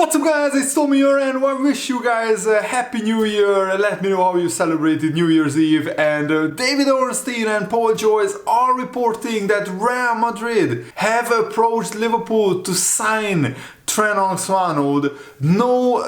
What's up guys, it's Tommy here and I wish you guys a happy new year. Let me know how you celebrated New Year's Eve. And David Ornstein and Paul Joyce are reporting that Real Madrid have approached Liverpool to sign Trent Alexander-Arnold. No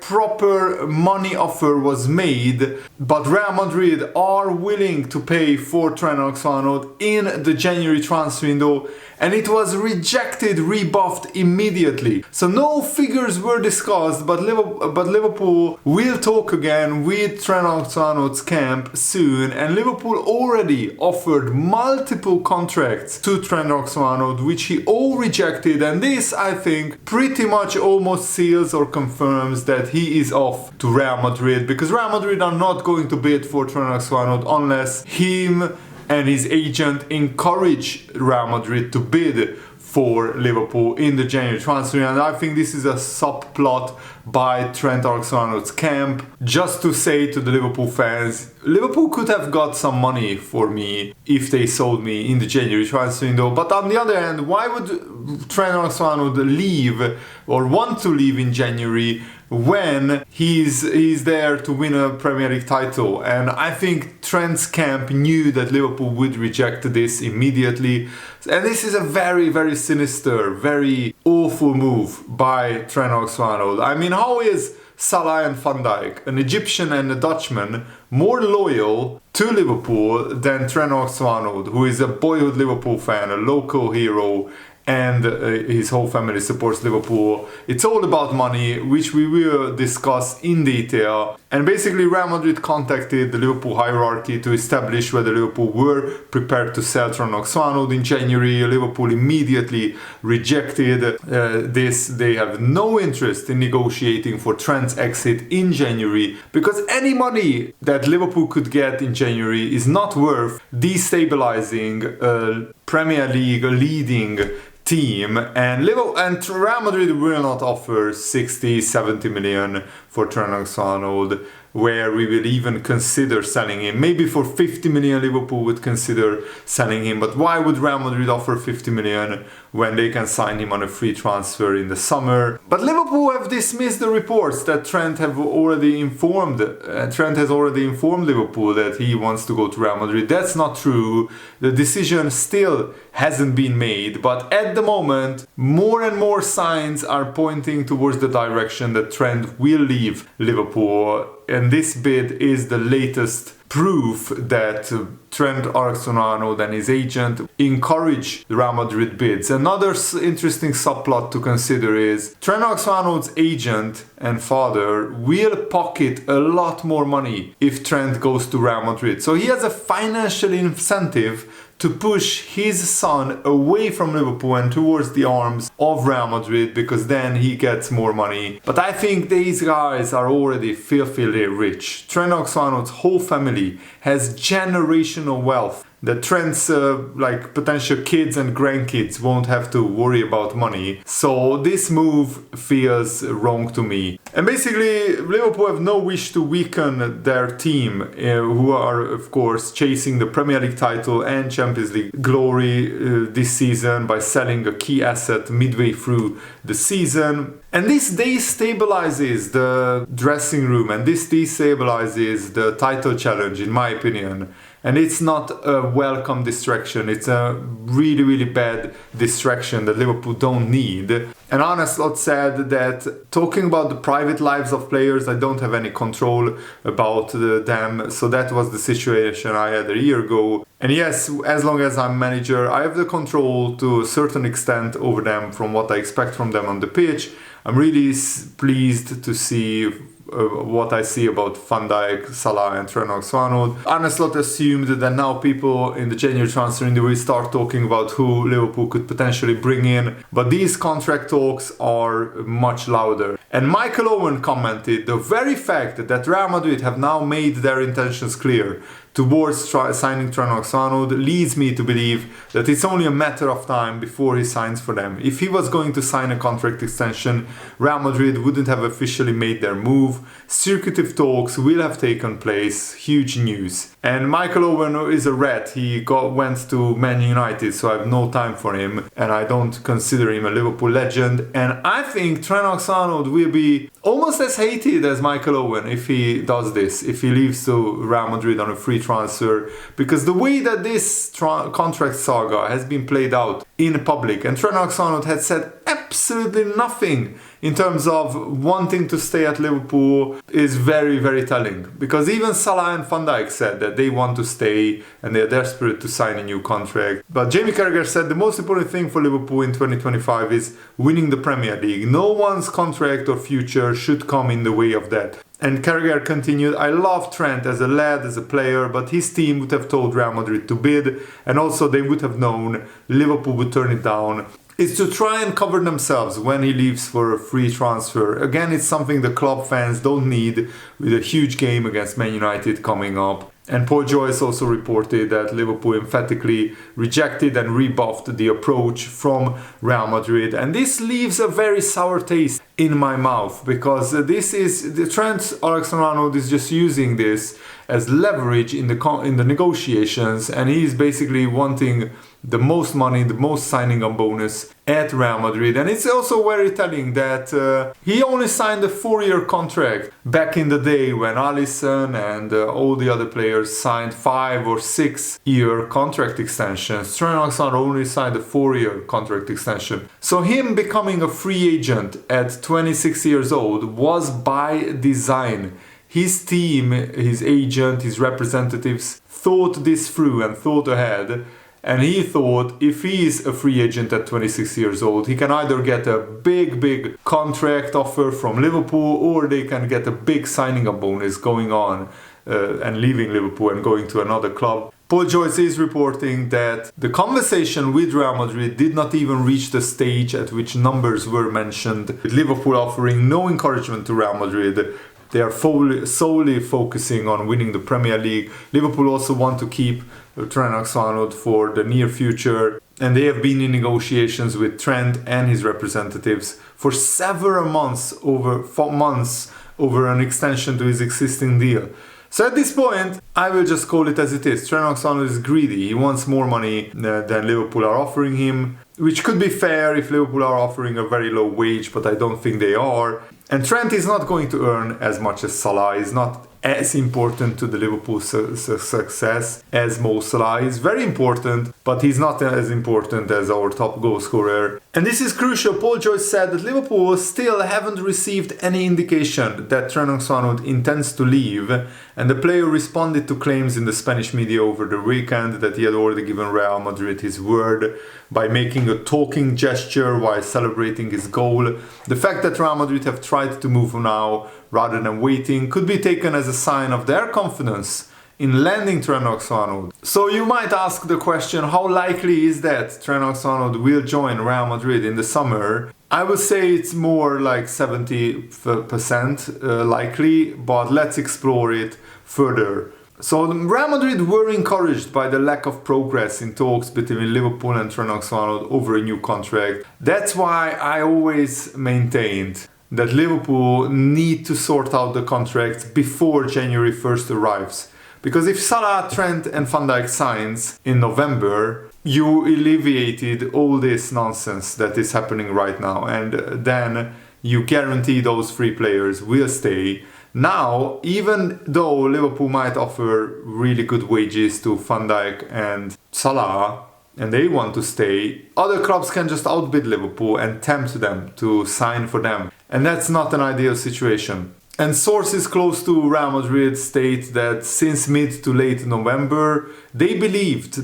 proper money offer was made, but Real Madrid are willing to pay for Trent Alexander-Arnold in the January transfer window, and it was rejected, rebuffed immediately. So no figures were discussed, but Liverpool will talk again with Trent Alexander-Arnold's camp soon, and Liverpool already offered multiple contracts to Trent Alexander-Arnold, which he all rejected, and this, I think, pretty much almost seals or confirms that he is off to Real Madrid, because Real Madrid are not going to bid for Trent Alexander-Arnold unless him and his agent encourage Real Madrid to bid for Liverpool in the January transfer. And I think this is a subplot by Trent Alexander-Arnold's camp, just to say to the Liverpool fans, Liverpool could have got some money for me if they sold me in the January transfer window. But on the other hand, why would Trent Alexander-Arnold leave or want to leave in January when he's there to win a Premier League title? And I think Trent's camp knew that Liverpool would reject this immediately. And this is a very, very sinister, very awful move by Trent Alexander-Arnold. I mean, how is Salah and Van Dijk, an Egyptian and a Dutchman, more loyal to Liverpool than Trent Alexander-Arnold, who is a boyhood Liverpool fan, a local hero, and his whole family supports Liverpool? It's all about money, which we will discuss in detail. And basically Real Madrid contacted the Liverpool hierarchy to establish whether Liverpool were prepared to sell Trent Alexander-Arnold in January. Liverpool immediately rejected this. They have no interest in negotiating for Trent's exit in January, because any money that Liverpool could get in January is not worth destabilizing a Premier League leading team, and Real Madrid will not offer 60-70 million for Trent Alexander-Arnold, where we will even consider selling him. Maybe for 50 million Liverpool would consider selling him, but why would Real Madrid offer 50 million when they can sign him on a free transfer in the summer? But Liverpool have dismissed the reports that Trent has already informed Liverpool that he wants to go to Real Madrid. That's not true. The decision still hasn't been made, but at the moment more and more signs are pointing towards the direction that Trent will leave Liverpool, and this bid is the latest proof that Trent Alexander-Arnold and his agent encourage the Real Madrid bids. Another interesting subplot to consider is Trent Alexander-Arnold's agent and father will pocket a lot more money if Trent goes to Real Madrid. So he has a financial incentive to push his son away from Liverpool and towards the arms of Real Madrid, because then he gets more money. But I think these guys are already filthily rich. Trent Alexander-Arnold's whole family has generational wealth that Trent's potential kids and grandkids won't have to worry about money. So this move feels wrong to me. And basically Liverpool have no wish to weaken their team, who are of course chasing the Premier League title and Champions League glory this season, by selling a key asset midway through the season. And this destabilizes the dressing room, and this destabilizes the title challenge, in my opinion. And it's not a welcome distraction. It's a really, really bad distraction that Liverpool don't need. And Arne Slot said that talking about the private lives of players, I don't have any control about them. So that was the situation I had a year ago. And yes, as long as I'm manager, I have the control to a certain extent over them from what I expect from them on the pitch. I'm really pleased to see what I see about Van Dijk, Salah and Trent Alexander-Arnold. Arne Slot assumed that now people in the January transfer window will start talking about who Liverpool could potentially bring in, but these contract talks are much louder. And Michael Owen commented, the very fact that Real Madrid have now made their intentions clear towards signing Trent Alexander-Arnold leads me to believe that it's only a matter of time before he signs for them. If he was going to sign a contract extension, Real Madrid wouldn't have officially made their move. Circuitive talks will have taken place. Huge news. And Michael Owen is a rat. He went to Man United, so I have no time for him, and I don't consider him a Liverpool legend. And I think Trent Alexander-Arnold will be almost as hated as Michael Owen if he does this, if he leaves to Real Madrid on a free transfer, because the way that this contract saga has been played out in public, and Trent Alexander-Arnold had said absolutely nothing in terms of wanting to stay at Liverpool, is very, very telling. Because even Salah and Van Dijk said that they want to stay and they're desperate to sign a new contract. But Jamie Carragher said the most important thing for Liverpool in 2025 is winning the Premier League. No one's contract or future should come in the way of that. And Carragher continued, I love Trent as a lad, as a player, but his team would have told Real Madrid to bid, and also they would have known Liverpool would turn it down. It's to try and cover themselves when he leaves for a free transfer. Again, it's something the club fans don't need with a huge game against Man United coming up. And Paul Joyce also reported that Liverpool emphatically rejected and rebuffed the approach from Real Madrid. And this leaves a very sour taste in my mouth, because the Trent Alexander-Arnold is just using this as leverage in the negotiations, and he's basically wanting the most money, the most signing on bonus at Real Madrid. And it's also very telling that he only signed a 4-year contract back in the day when Alisson and all the other players signed 5 or 6-year contract extensions. Trent Alexander-Arnold only signed a 4-year contract extension. So him becoming a free agent at 26 years old was by design. His team, his agent, his representatives thought this through and thought ahead. And he thought if he's a free agent at 26 years old, he can either get a big contract offer from Liverpool, or they can get a big signing up bonus going on and leaving Liverpool and going to another club. Paul Joyce is reporting that the conversation with Real Madrid did not even reach the stage at which numbers were mentioned, with Liverpool offering no encouragement to Real Madrid. They are solely focusing on winning the Premier League. Liverpool also want to keep Trent Alexander-Arnold for the near future, and they have been in negotiations with Trent and his representatives for several months over an extension to his existing deal. So at this point, I will just call it as it is. Trent Alexander-Arnold is greedy. He wants more money than Liverpool are offering him, which could be fair if Liverpool are offering a very low wage, but I don't think they are. And Trent is not going to earn as much as Salah. He's not as important to the Liverpool success as Mo Salah. He's very important, but he's not as important as our top goal scorer. And this is crucial. Paul Joyce said that Liverpool still haven't received any indication that Trent Alexander-Arnold intends to leave, and the player responded to claims in the Spanish media over the weekend that he had already given Real Madrid his word by making a talking gesture while celebrating his goal. The fact that Real Madrid have tried to move now rather than waiting could be taken as a sign of their confidence in landing Trent Alexander-Arnold. So you might ask the question, how likely is that Trent Alexander-Arnold will join Real Madrid in the summer? I would say it's more like 70% likely, but let's explore it further. So Real Madrid were encouraged by the lack of progress in talks between Liverpool and Trent Alexander-Arnold over a new contract. That's why I always maintained that Liverpool need to sort out the contracts before January 1st arrives. Because if Salah, Trent and Van Dijk signs in November, you alleviated all this nonsense that is happening right now, and then you guarantee those 3 players will stay. Now, even though Liverpool might offer really good wages to Van Dijk and Salah, and they want to stay, other clubs can just outbid Liverpool and tempt them to sign for them. And that's not an ideal situation. And sources close to Real Madrid state that since mid to late November, they have believed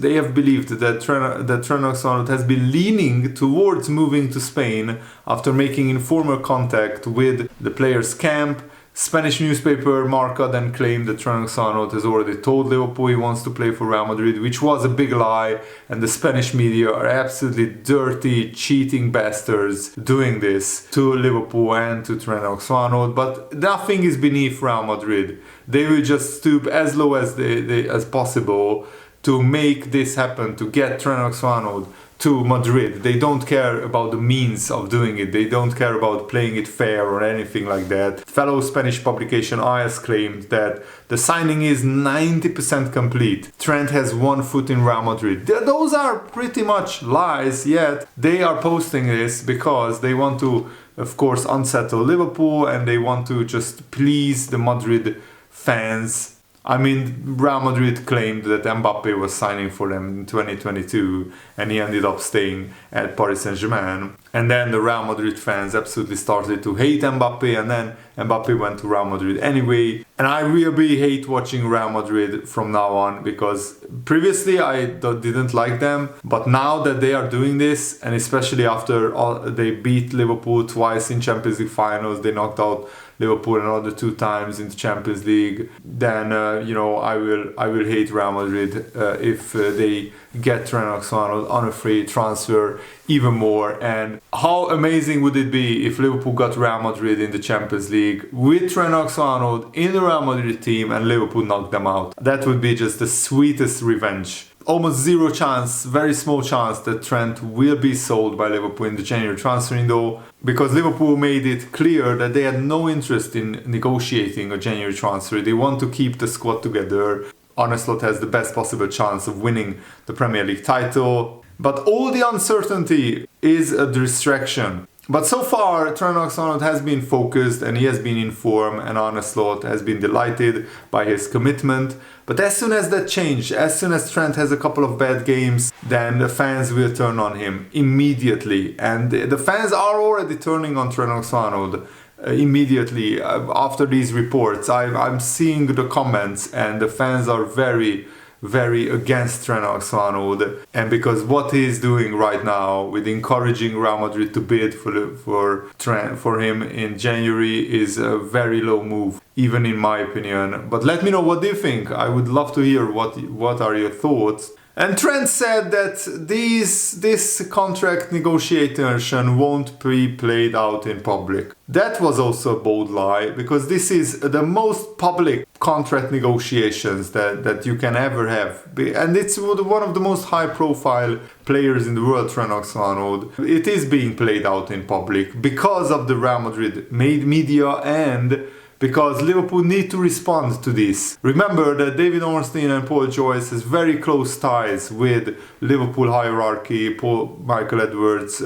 that Trent Alexander-Arnold has been leaning towards moving to Spain after making informal contact with the players' camp, Spanish newspaper Marca then claimed that Trent Alexander-Arnold has already told Liverpool he wants to play for Real Madrid, which was a big lie, and the Spanish media are absolutely dirty, cheating bastards doing this to Liverpool and to Trent Alexander-Arnold. But nothing is beneath Real Madrid. They will just stoop as low as as possible to make this happen, to get Trent Alexander-Arnold to Madrid. They don't care about the means of doing it. They don't care about playing it fair or anything like that. Fellow Spanish publication AS claimed that the signing is 90% complete. Trent has one foot in Real Madrid. Those are pretty much lies, yet they are posting this because they want to, of course, unsettle Liverpool, and they want to just please the Madrid fans. I mean, Real Madrid claimed that Mbappe was signing for them in 2022 and he ended up staying at Paris Saint-Germain. And then the Real Madrid fans absolutely started to hate Mbappe, and then Mbappe went to Real Madrid anyway. And I really hate watching Real Madrid from now on, because previously I didn't like them, but now that they are doing this, and especially after they beat Liverpool twice in Champions League finals, they knocked out Liverpool another 2 times in the Champions League, then I will hate Real Madrid if they get Trent Alexander-Arnold on a free transfer even more. And how amazing would it be if Liverpool got Real Madrid in the Champions League with Trent Alexander-Arnold in the Real Madrid team and Liverpool knocked them out? That would be just the sweetest revenge. Almost zero chance, very small chance that Trent will be sold by Liverpool in the January transfer window, because Liverpool made it clear that they had no interest in negotiating a January transfer. They want to keep the squad together. Arne Slot has the best possible chance of winning the Premier League title. But all the uncertainty is a distraction. But so far, Trent Alexander-Arnold has been focused and he has been in form, and Arne Slot has been delighted by his commitment. But as soon as that changes, as soon as Trent has a couple of bad games, then the fans will turn on him immediately. And the fans are already turning on Trent Alexander-Arnold immediately after these reports. I'm seeing the comments, and the fans are very against Trent Alexander-Arnold, and because what he's doing right now with encouraging Real Madrid to bid for him in January is a very low move, even in my opinion. But let me know, what do you think? I would love to hear what are your thoughts. And Trent said that this contract negotiation won't be played out in public. That was also a bold lie, because this is the most public contract negotiations that you can ever have. And it's one of the most high-profile players in the world, Trent Alexander-Arnold. It is being played out in public because of the Real Madrid media, and because Liverpool need to respond to this. Remember that David Ornstein and Paul Joyce has very close ties with Liverpool hierarchy, Michael Edwards,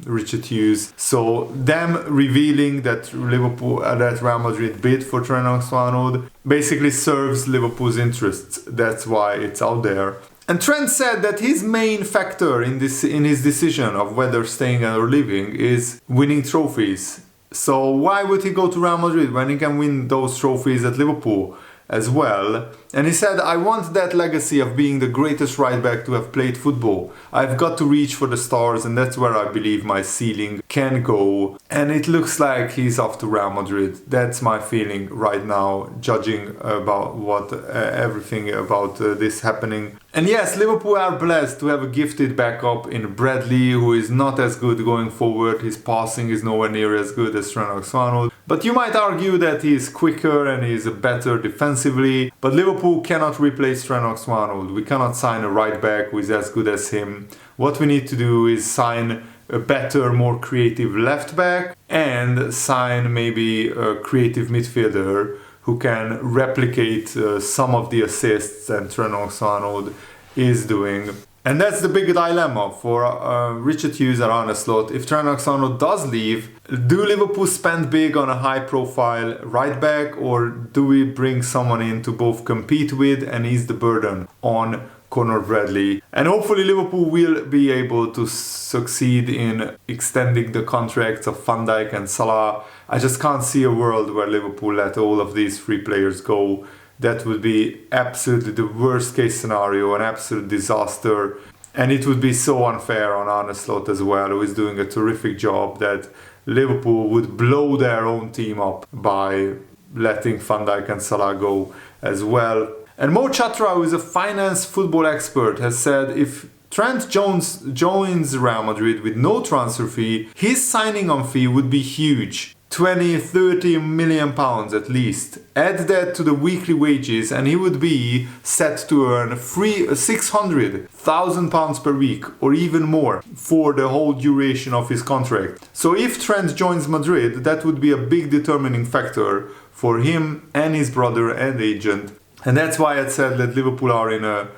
Richard Hughes. So them revealing that Real Madrid bid for Trent Alexander-Arnold basically serves Liverpool's interests. That's why it's out there. And Trent said that his main factor in his decision of whether staying or leaving is winning trophies. So why would he go to Real Madrid when he can win those trophies at Liverpool as well? And he said, I want that legacy of being the greatest right back to have played football. I've got to reach for the stars, and that's where I believe my ceiling can go. And it looks like he's off to Real Madrid. That's my feeling right now, judging about everything about this happening. And yes, Liverpool are blessed to have a gifted backup in Bradley, who is not as good going forward. His passing is nowhere near as good as Trent Alexander-Arnold. But you might argue that he is quicker and he is better defensively. But Liverpool cannot replace Trent Alexander-Arnold. We cannot sign a right back who is as good as him. What we need to do is sign a better, more creative left back, and sign maybe a creative midfielder who can replicate some of the assists that Trent Alexander-Arnold is doing. And that's the big dilemma for Richard Hughes and Arne Slot. If Trent Alexander-Arnold does leave, do Liverpool spend big on a high-profile right back, or do we bring someone in to both compete with and ease the burden on Conor Bradley? And hopefully Liverpool will be able to succeed in extending the contracts of Van Dijk and Salah. I just can't see a world where Liverpool let all of these 3 players go. That would be absolutely the worst case scenario, an absolute disaster. And it would be so unfair on Arne Slot as well, who is doing a terrific job, that Liverpool would blow their own team up by letting Van Dijk and Salah go as well. And Mo Chatra, who is a finance football expert, has said if Trent joins Real Madrid with no transfer fee, his signing on fee would be huge. 20-30 million pounds at least. Add that to the weekly wages and he would be set to earn 600,000 pounds per week or even more for the whole duration of his contract. So if Trent joins Madrid, that would be a big determining factor for him and his brother and agent. And that's why I said that Liverpool are in a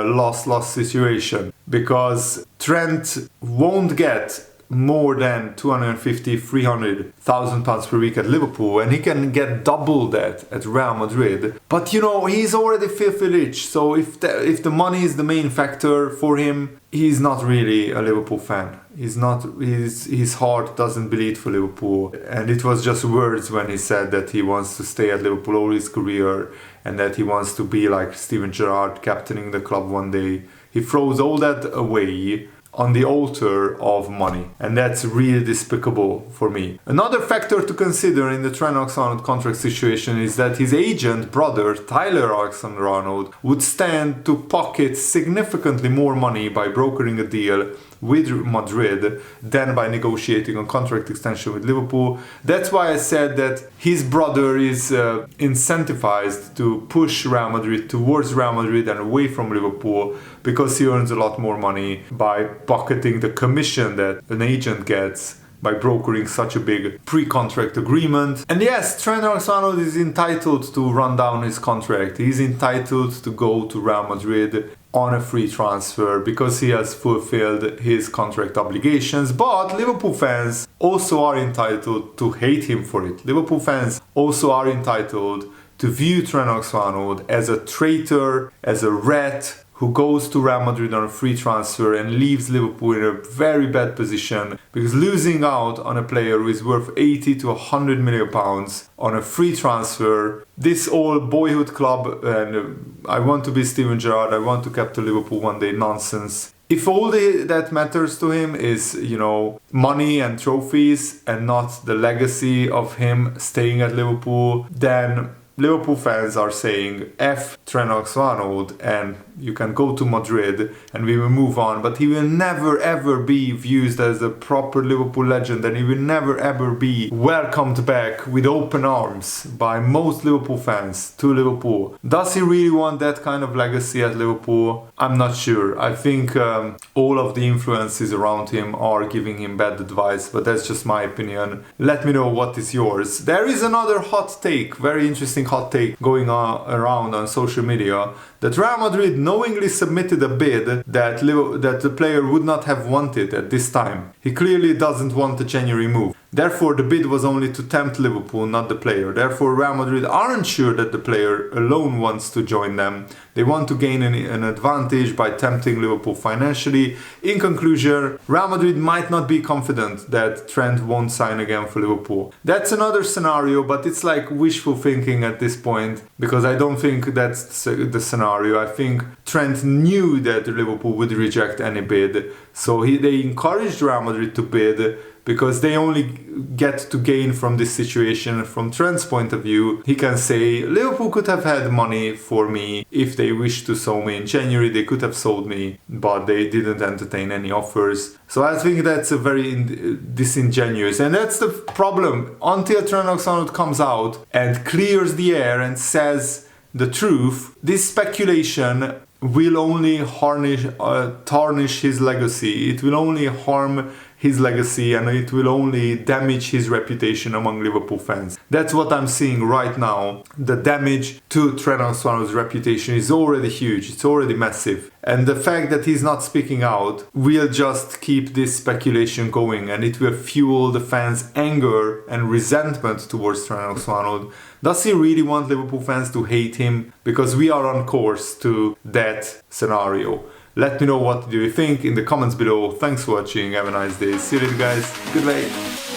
loss situation, because Trent won't get more than 250-300,000 pounds per week at Liverpool, and he can get double that at Real Madrid. But he's already filthy rich, so if the money is the main factor for him, he's not really a Liverpool fan. He's not. His heart doesn't bleed for Liverpool, and it was just words when he said that he wants to stay at Liverpool all his career and that he wants to be like Steven Gerrard, captaining the club one day. He throws all that away on the altar of money, and that's really despicable for me. Another factor to consider in the Trent Alexander-Arnold contract situation is that his agent brother Tyler Alexander-Arnold would stand to pocket significantly more money by brokering a deal with Madrid than by negotiating a contract extension with Liverpool. That's why I said that his brother is incentivized to push Real Madrid towards Real Madrid and away from Liverpool, because he earns a lot more money by pocketing the commission that an agent gets by brokering such a big pre-contract agreement. And yes, Trent Alexander-Arnold is entitled to run down his contract. He's entitled to go to Real Madrid on a free transfer because he has fulfilled his contract obligations. But Liverpool fans also are entitled to hate him for it. Liverpool fans also are entitled to view Trent Alexander-Arnold as a traitor, as a rat, who goes to Real Madrid on a free transfer and leaves Liverpool in a very bad position, because losing out on a player who is worth 80 to 100 million pounds on a free transfer, this old boyhood club and I want to be Steven Gerrard, I want to captain Liverpool one day nonsense. If all that matters to him is, money and trophies and not the legacy of him staying at Liverpool, then Liverpool fans are saying F Trent Alexander-Arnold and you can go to Madrid and we will move on, but he will never ever be viewed as a proper Liverpool legend, and he will never ever be welcomed back with open arms by most Liverpool fans to Liverpool. Does he really want that kind of legacy at Liverpool? I'm not sure. I think all of the influences around him are giving him bad advice, but that's just my opinion. Let me know what is yours. There is another hot take, very interesting hot take going on around on social media, that Real Madrid knowingly submitted a bid that the player would not have wanted at this time. He clearly doesn't want a January move. Therefore, the bid was only to tempt Liverpool, not the player. Therefore, Real Madrid aren't sure that the player alone wants to join them. They want to gain an advantage by tempting Liverpool financially. In conclusion, Real Madrid might not be confident that Trent won't sign again for Liverpool. That's another scenario, but it's like wishful thinking at this point, because I don't think that's the scenario. I think Trent knew that Liverpool would reject any bid, so they encouraged Real Madrid to bid, because they only get to gain from this situation. From Trent's point of view, he can say, Liverpool could have had money for me if they wished to sell me in January. They could have sold me, but they didn't entertain any offers. So I think that's a very disingenuous, and that's the problem. Until Trent Alexander comes out and clears the air and says the truth, this speculation will only tarnish his legacy. It will only harm his legacy, and it will only damage his reputation among Liverpool fans. That's what I'm seeing right now. The damage to Trent Alexander-Arnold's reputation is already huge. It's already massive. And the fact that he's not speaking out will just keep this speculation going, and it will fuel the fans' anger and resentment towards Trent Alexander-Arnold. Does he really want Liverpool fans to hate him? Because we are on course to that scenario. Let me know what do you think in the comments below. Thanks for watching. Have a nice day. See you later, guys. Goodbye.